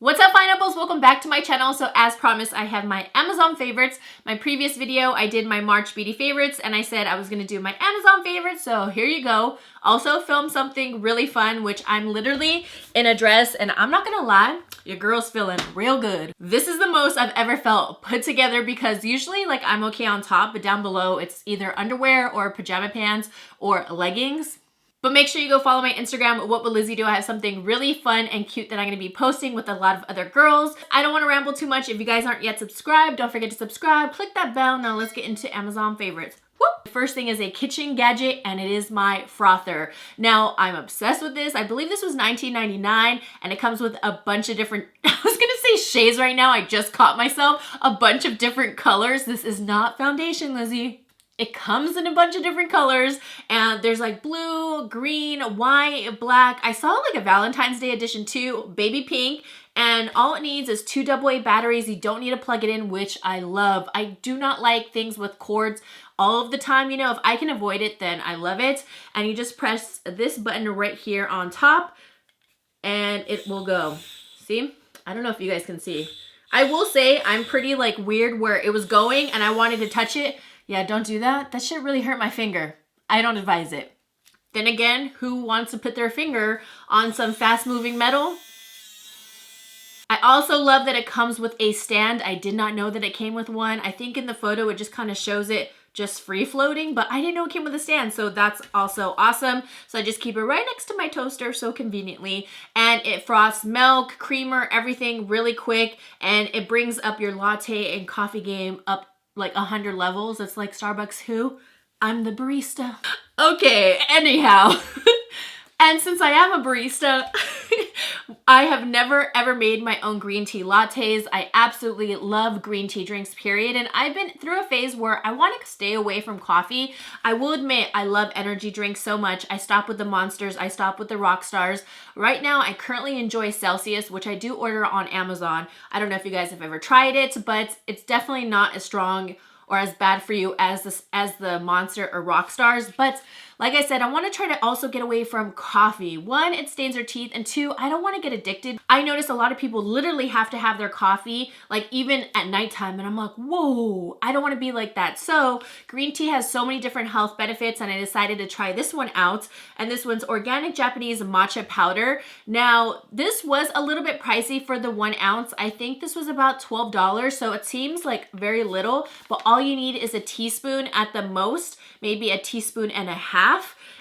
What's up, Pineapples? Welcome back to my channel. So as promised, I have my Amazon favorites. My previous video, I did my March beauty favorites and I said I was going to do my Amazon favorites. So here you go. Also filmed something really fun, which I'm literally in a dress and I'm not going to lie, your girl's feeling real good. This is the most I've ever felt put together because usually like I'm okay on top, but down below it's either underwear or pajama pants or leggings. But make sure you go follow my Instagram, WhatWouldLizzyDo. I have something really fun and cute that I'm going to be posting with a lot of other girls. I don't want to ramble too much. If you guys aren't yet subscribed, don't forget to subscribe. Click that bell. Now let's get into Amazon favorites. Whoop. The first thing is a kitchen gadget and it is my frother. Now I'm obsessed with this. I believe this was $19.99 and it comes with a bunch of different, I was going to say shades right now. I just caught myself. A bunch of different colors. This is not foundation, Lizzy. It comes in a bunch of different colors and there's like blue, green, white, black. I saw like a Valentine's Day edition too, baby pink, and all it needs is 2 AA batteries. You don't need to plug it in, which I love. I do not like things with cords all of the time. You know, if I can avoid it, then I love it. And you just press this button right here on top and it will go. See? I don't know if you guys can see. I will say I'm pretty like weird where it was going and I wanted to touch it. Yeah, don't do that. That shit really hurt my finger. I don't advise it. Then again, who wants to put their finger on some fast moving metal? I also love that it comes with a stand. I did not know that it came with one. I think in the photo, it just kind of shows it just free floating, but I didn't know it came with a stand. So that's also awesome. So I just keep it right next to my toaster so conveniently. And it frosts milk, creamer, everything really quick. And it brings up your latte and coffee game up like 100 levels. It's like Starbucks who? I'm the barista. Okay, anyhow. And since I am a barista, I have never ever made my own green tea lattes. I absolutely love green tea drinks, period. And I've been through a phase where I want to stay away from coffee. I will admit I love energy drinks so much. I stopped with the Monsters. I stopped with the Rockstars. Right now, I currently enjoy Celsius, which I do order on Amazon. I don't know if you guys have ever tried it, but it's definitely not as strong or as bad for you as the Monster or Rockstars. But like I said, I want to try to also get away from coffee. One, it stains your teeth, and two, I don't want to get addicted. I notice a lot of people literally have to have their coffee like even at nighttime, and I'm like, whoa, I don't want to be like that. So green tea has so many different health benefits, and I decided to try this one out, and this one's organic Japanese matcha powder. Now, this was a little bit pricey for the 1 ounce. I think this was about $12, so it seems like very little, but all you need is a teaspoon at the most, maybe a teaspoon and a half.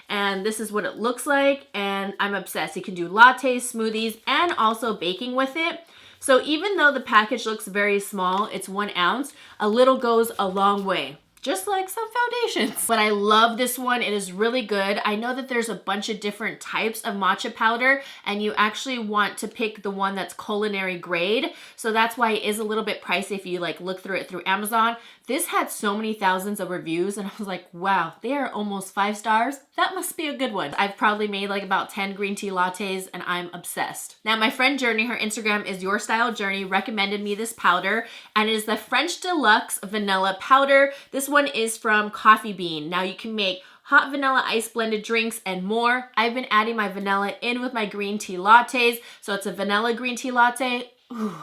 And this is what it looks like, and I'm obsessed. You can do lattes, smoothies, and also baking with it. So even though the package looks very small, it's 1 ounce, a little goes a long way. Just like some foundations. But I love this one. It is really good. I know that there's a bunch of different types of matcha powder and you actually want to pick the one that's culinary grade. So that's why it is a little bit pricey if you like look through it through Amazon. This had so many thousands of reviews and I was like, wow, they are almost 5 stars. That must be a good one. I've probably made like about 10 green tea lattes and I'm obsessed. Now my friend Journey, her Instagram is Your Style Journey, recommended me this powder and it is the French Deluxe Vanilla Powder. This one is from Coffee Bean. Now you can make hot vanilla ice blended drinks and more. I've been adding my vanilla in with my green tea lattes. So it's a vanilla green tea latte. Ooh,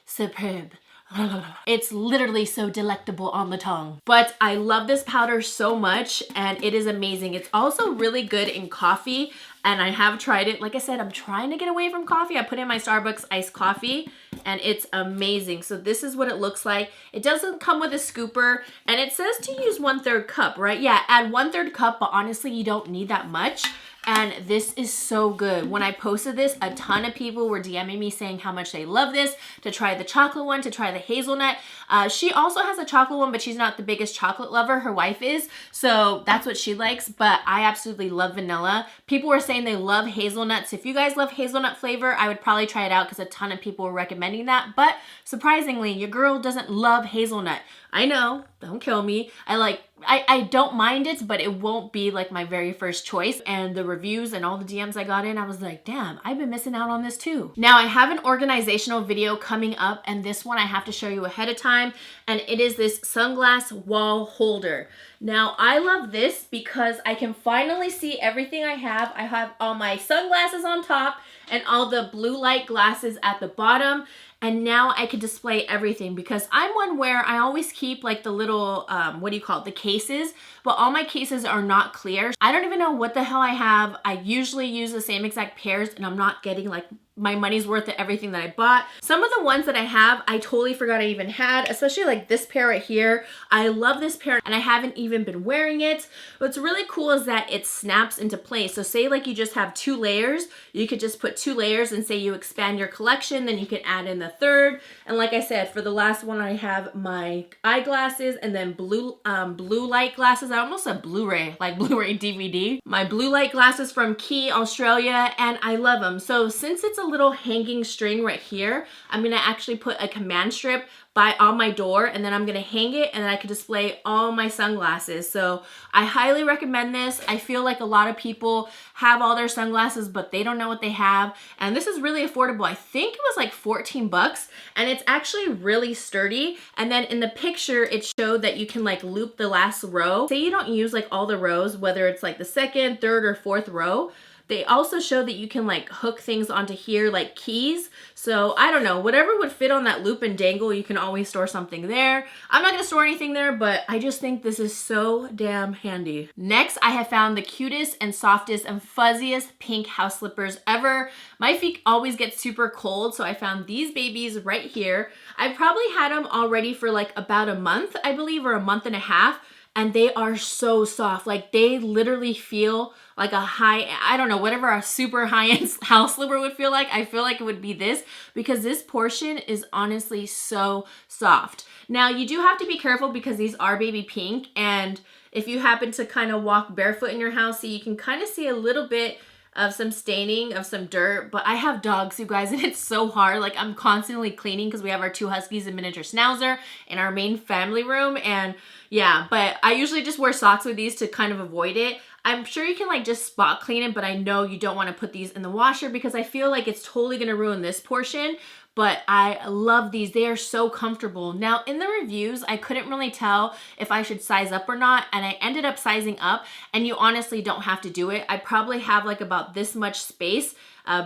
superb. It's literally so delectable on the tongue. But I love this powder so much and it is amazing. It's also really good in coffee and I have tried it. Like I said, I'm trying to get away from coffee. I put in my Starbucks iced coffee and it's amazing. So this is what it looks like. It doesn't come with a scooper and it says to use 1/3 cup, right? Yeah, add 1/3 cup, but honestly, you don't need that much. And this is so good. When I posted this, a ton of people were DMing me saying how much they love this, to try the chocolate one, to try the hazelnut. She also has a chocolate one, but she's not the biggest chocolate lover. Her wife is, so that's what she likes, but I absolutely love vanilla. People were saying they love hazelnuts. If you guys love hazelnut flavor, I would probably try it out because a ton of people were recommending that, but surprisingly, your girl doesn't love hazelnut. I know, don't kill me. I don't mind it, but it won't be like my very first choice. And the reviews and all the DMs I got in, I was like, damn, I've been missing out on this too. Now I have an organizational video coming up, and this one I have to show you ahead of time. And it is this sunglass wall holder. Now I love this because I can finally see everything I have. I have all my sunglasses on top and all the blue light glasses at the bottom. And now I can display everything because I'm one where I always keep like the little, what do you call it, the cases, but all my cases are not clear. I don't even know what the hell I have. I usually use the same exact pairs and I'm not getting like my money's worth of everything that I bought. Some of the ones that I have, I totally forgot I even had, especially like this pair right here. I love this pair and I haven't even been wearing it. What's really cool is that it snaps into place. So say like you just have 2 layers, you could just put 2 layers and say you expand your collection, then you can add in the third. And like I said, for the last one, I have my eyeglasses and then blue light glasses. I almost said Blu-ray, like Blu-ray DVD. My blue light glasses from Key, Australia, and I love them. So since it's a little hanging string right here, I'm gonna actually put a command strip on my door, and then I'm gonna hang it, and then I can display all my sunglasses. So I highly recommend this. I feel like a lot of people have all their sunglasses, but they don't know what they have. And this is really affordable. I think it was like 14 bucks, and it's actually really sturdy. And then in the picture, it showed that you can like loop the last row. Say you don't use like all the rows, whether it's like the second, third, or fourth row. They also show that you can like hook things onto here like keys. So I don't know, whatever would fit on that loop and dangle, you can always store something there. I'm not gonna store anything there, but I just think this is so damn handy. Next, I have found the cutest and softest and fuzziest pink house slippers ever. My feet always get super cold, so I found these babies right here. I've probably had them already for like about a month, I believe, or a month and a half. And they are so soft. Like they literally feel like a I don't know, whatever a super high-end house slipper would feel like. I feel like it would be this because this portion is honestly so soft. Now you do have to be careful because these are baby pink. And if you happen to kind of walk barefoot in your house, so you can kind of see a little bit of some staining of some dirt, but I have dogs, you guys, and it's so hard. Like I'm constantly cleaning because we have our 2 huskies and miniature schnauzer in our main family room. And yeah, but I usually just wear socks with these to kind of avoid it. I'm sure you can like just spot clean it, but I know you don't want to put these in the washer because I feel like it's totally going to ruin this portion. But I love these. They are so comfortable. Now in the reviews, I couldn't really tell if I should size up or not. And I ended up sizing up, and you honestly don't have to do it. I probably have like about this much space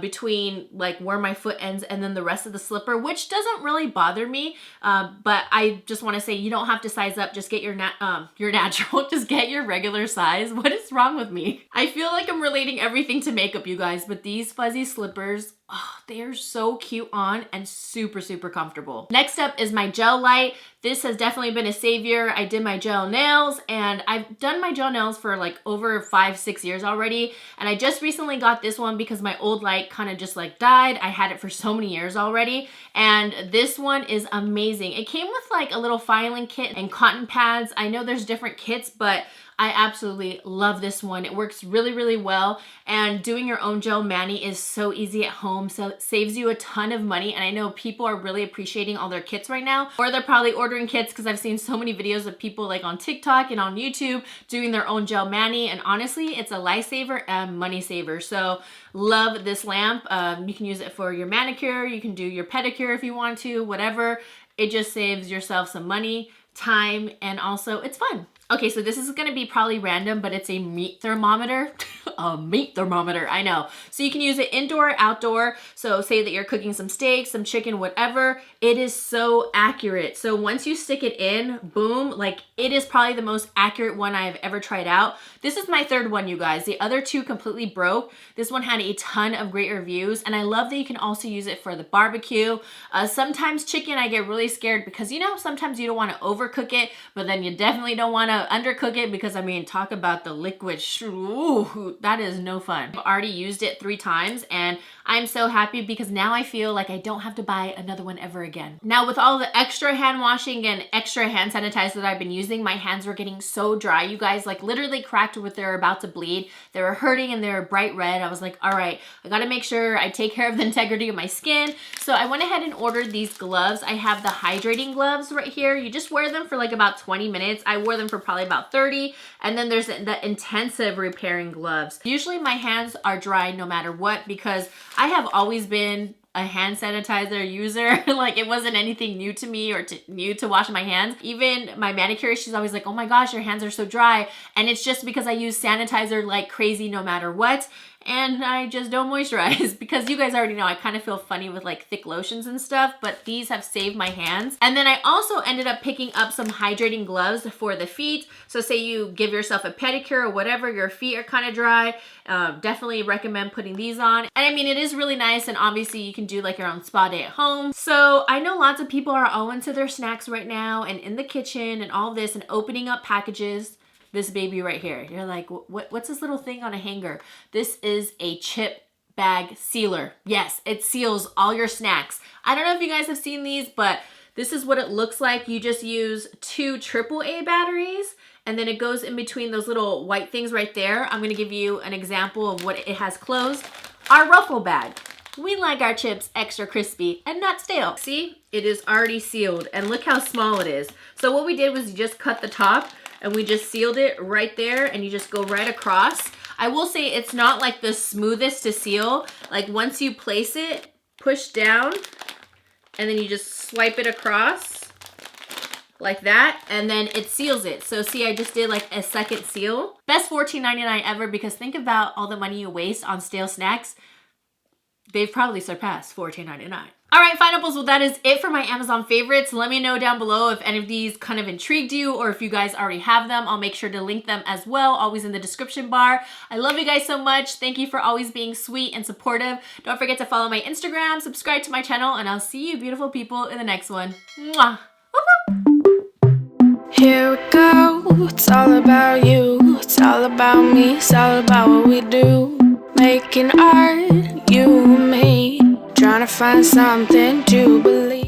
between like where my foot ends and then the rest of the slipper, which doesn't really bother me. But I just want to say you don't have to size up. Just get your natural, just get your regular size. What is wrong with me? I feel like I'm relating everything to makeup, you guys, but these fuzzy slippers, oh, they are so cute on and super, super comfortable. Next up is my gel light. This has definitely been a savior. I did my gel nails, and I've done my gel nails for like over 5-6 years already. And I just recently got this one because my old light kind of just like died. I had it for so many years already. And this one is amazing. It came with like a little filing kit and cotton pads. I know there's different kits, but I absolutely love this one. It works really, really well. And doing your own gel mani is so easy at home. So it saves you a ton of money. And I know people are really appreciating all their kits right now. Or they're probably ordering kits because I've seen so many videos of people like on TikTok and on YouTube doing their own gel mani. And honestly, it's a lifesaver and money saver. So love this lamp. You can use it for your manicure. You can do your pedicure if you want to, whatever. It just saves yourself some money, time, and also it's fun. Okay, so this is gonna be probably random, but it's a meat thermometer. A meat thermometer, I know. So you can use it indoor, outdoor. So say that you're cooking some steak, some chicken, whatever. It is so accurate. So once you stick it in, boom, like it is probably the most accurate one I have ever tried out. This is my 3rd one, you guys. The other 2 completely broke. This one had a ton of great reviews, and I love that you can also use it for the barbecue. Sometimes chicken, I get really scared because, you know, sometimes you don't want to overcook it, but then you definitely don't want to to undercook it because, I mean, talk about the liquid. Ooh, that is no fun. I've already used it 3 times and I'm so happy because now I feel like I don't have to buy another one ever again. Now with all the extra hand washing and extra hand sanitizer that I've been using, my hands were getting so dry. You guys, like literally cracked with they're about to bleed. They were hurting and they were bright red. I was like, all right, I gotta make sure I take care of the integrity of my skin. So I went ahead and ordered these gloves. I have the hydrating gloves right here. You just wear them for like about 20 minutes. I wore them for probably about 30. And then there's the intensive repairing gloves. Usually my hands are dry no matter what because I have always been a hand sanitizer user. Like it wasn't anything new to me or new to washing my hands. Even my manicurist, she's always like, oh my gosh, your hands are so dry. And it's just because I use sanitizer like crazy no matter what. And I just don't moisturize because you guys already know I kind of feel funny with like thick lotions and stuff, but these have saved my hands. And then I also ended up picking up some hydrating gloves for the feet. So say you give yourself a pedicure or whatever, your feet are kind of dry, definitely recommend putting these on. And I mean, it is really nice, and obviously you can do like your own spa day at home. So I know lots of people are all into their snacks right now and in the kitchen and all this and opening up packages. This baby right here. You're like, what's this little thing on a hanger? This is a chip bag sealer. Yes, it seals all your snacks. I don't know if you guys have seen these, but this is what it looks like. You just use 2 AAA batteries, and then it goes in between those little white things right there. I'm gonna give you an example of what it has closed. Our ruffle bag. We like our chips extra crispy and not stale. See, it is already sealed, and look how small it is. So what we did was you just cut the top, and we just sealed it right there, and you just go right across. I will say it's not like the smoothest to seal. Like once you place it, push down, and then you just swipe it across like that, and then it seals it. So see, I just did like a second seal. Best $14.99 ever, because think about all the money you waste on stale snacks. They've probably surpassed $14.99. All right, finables, well, that is it for my Amazon favorites. Let me know down below if any of these kind of intrigued you or if you guys already have them. I'll make sure to link them as well, always in the description bar. I love you guys so much. Thank you for always being sweet and supportive. Don't forget to follow my Instagram, subscribe to my channel, and I'll see you beautiful people in the next one. Mwah! Here we go, it's all about you, it's all about me, it's all about what we do. Making art, you and me, trying to find something to believe.